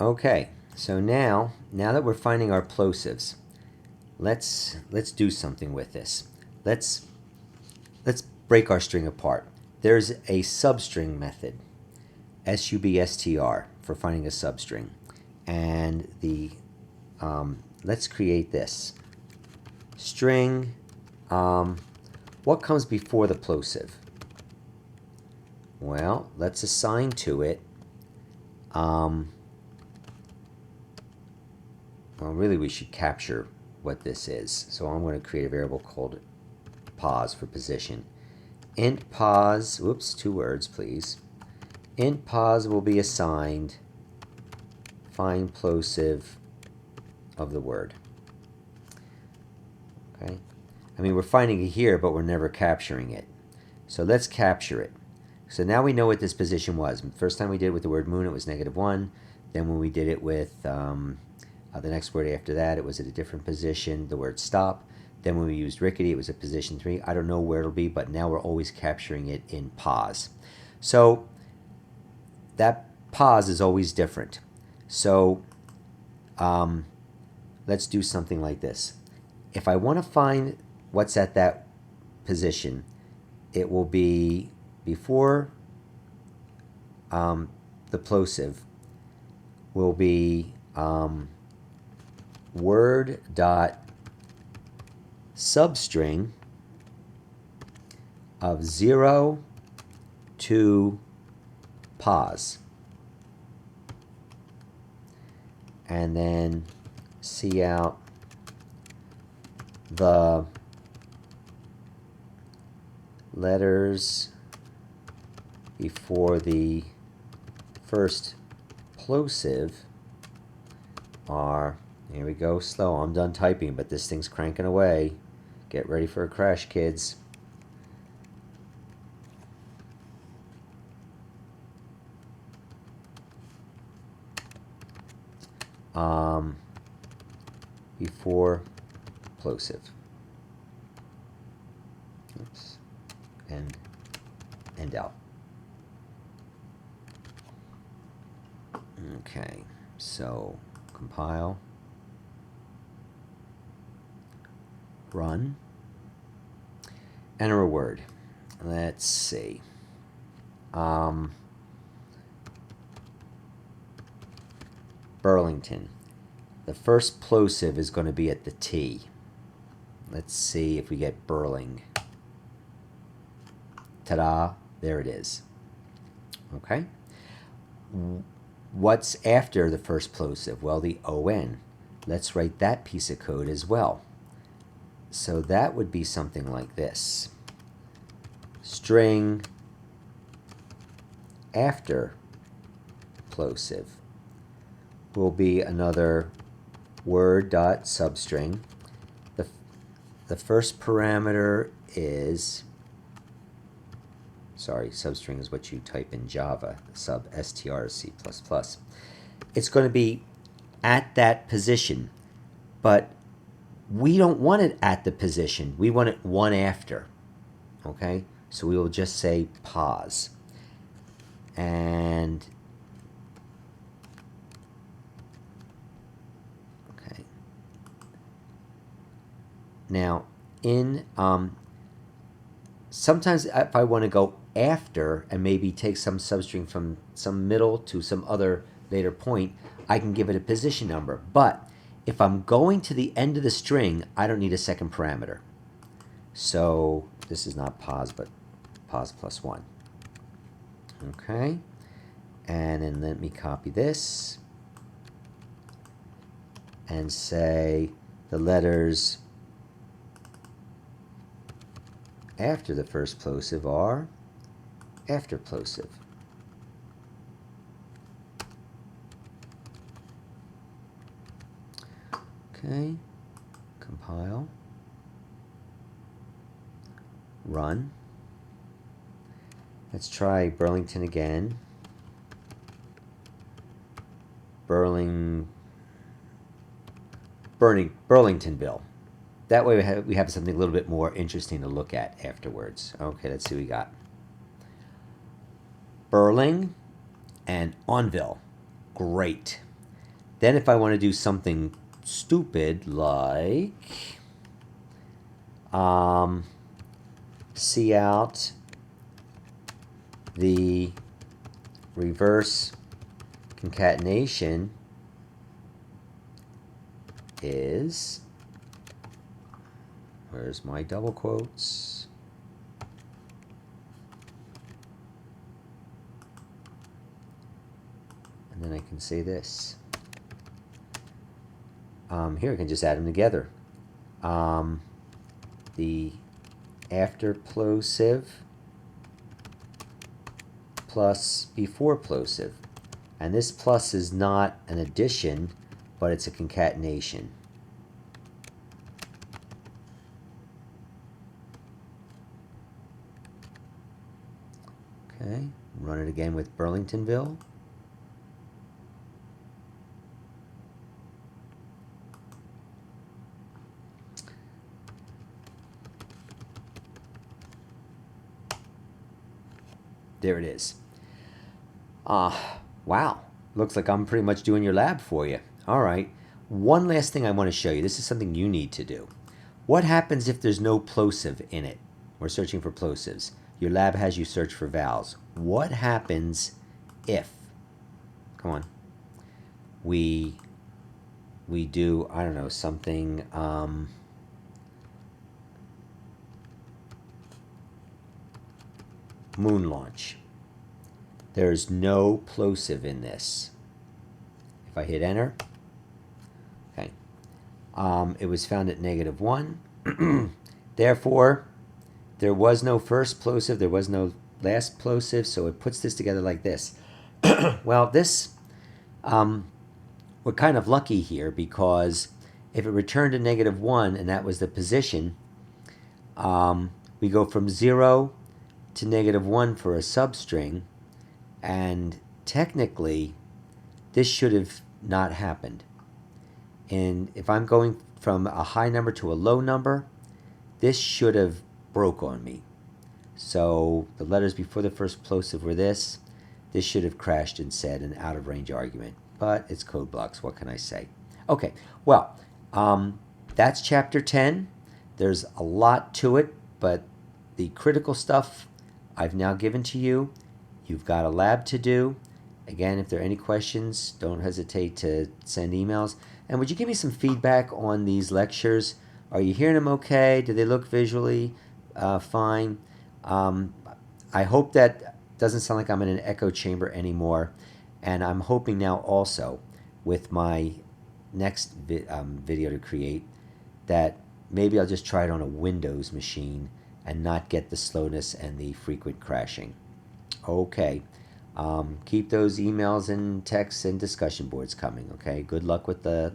Okay, so now that we're finding our plosives, let's do something with this. Let's break our string apart. There's a substring method, substr, for finding a substring, and the let's create this string. What comes before the plosive? Well, let's assign to it. Well, really, we should capture what this is. So I'm going to create a variable called pos for position. Int pos, whoops, 2 words, please. Int pos will be assigned find plosive of the word. Okay. I mean, we're finding it here, but we're never capturing it. So let's capture it. So now we know what this position was. First time we did it with the word moon, it was -1. Then when we did it with the next word after that, it was at a different position, the word stop. Then when we used rickety, it was at position 3. I don't know where it'll be, but now we're always capturing it in pos. So that pos is always different. So let's do something like this. If I want to find what's at that position, it will be before the plosive will be word dot substring of 0 to pos, and then see out the letters before the first plosive are, here we go, slow. I'm done typing, but this thing's cranking away. Get ready for a crash, kids. Before plosive. Oops. And out. Okay, so compile, run, enter a word. Let's see. Burlington. The first plosive is going to be at the T. Let's see if we get Burling. Ta-da, there it is. Okay. What's after the first plosive? Well, the ON. Let's write that piece of code as well. So that would be something like this. String after plosive will be another word dot substring. The first parameter is, sorry, substring is what you type in Java, sub str C++. It's going to be at that position, but we don't want it at the position. We want it one after. Okay, so we will just say pos. And okay, now in sometimes if I want to go after and maybe take some substring from some middle to some other later point, I can give it a position number. But if I'm going to the end of the string, I don't need a second parameter. So this is not pos, but pos plus 1. Okay, and then let me copy this and say the letters after the first plosive are after plosive. Okay, compile, run. Let's try Burlington again. Burlingtonville. That way we have something a little bit more interesting to look at afterwards. Okay, let's see what we got. Burling and Onville. Great. Then if I want to do something stupid like see out the reverse concatenation is, where's my double quotes? And then I can say this. Here I can just add them together. The after plosive plus before plosive. And this plus is not an addition, but it's a concatenation. Okay, run it again with Burlingtonville. There it is. Wow. Looks like I'm pretty much doing your lab for you. All right. One last thing I want to show you. This is something you need to do. What happens if there's no plosive in it? We're searching for plosives. Your lab has you search for vowels. What happens if, come on, we do, I don't know, something, moon launch. There's no plosive in this. If I hit enter, okay, it was found at -1. Therefore, there was no first plosive, there was no last plosive, so it puts this together like this. Well, this, we're kind of lucky here because if it returned to -1 and that was the position, we go from 0 to -1 for a substring, and technically this should have not happened. And if I'm going from a high number to a low number, this should have broke on me. So the letters before the first plosive were this. This should have crashed and said an out of range argument, but it's code blocks. What can I say? Okay, well, that's chapter 10. There's a lot to it, but the critical stuff I've now given to you. You've got a lab to do. Again, if there are any questions, don't hesitate to send emails. And would you give me some feedback on these lectures? Are you hearing them okay? Do they look visually fine? I hope that doesn't sound like I'm in an echo chamber anymore. And I'm hoping now also with my next video to create that maybe I'll just try it on a Windows machine and not get the slowness and the frequent crashing. Okay. Keep those emails and texts and discussion boards coming, okay? Good luck with the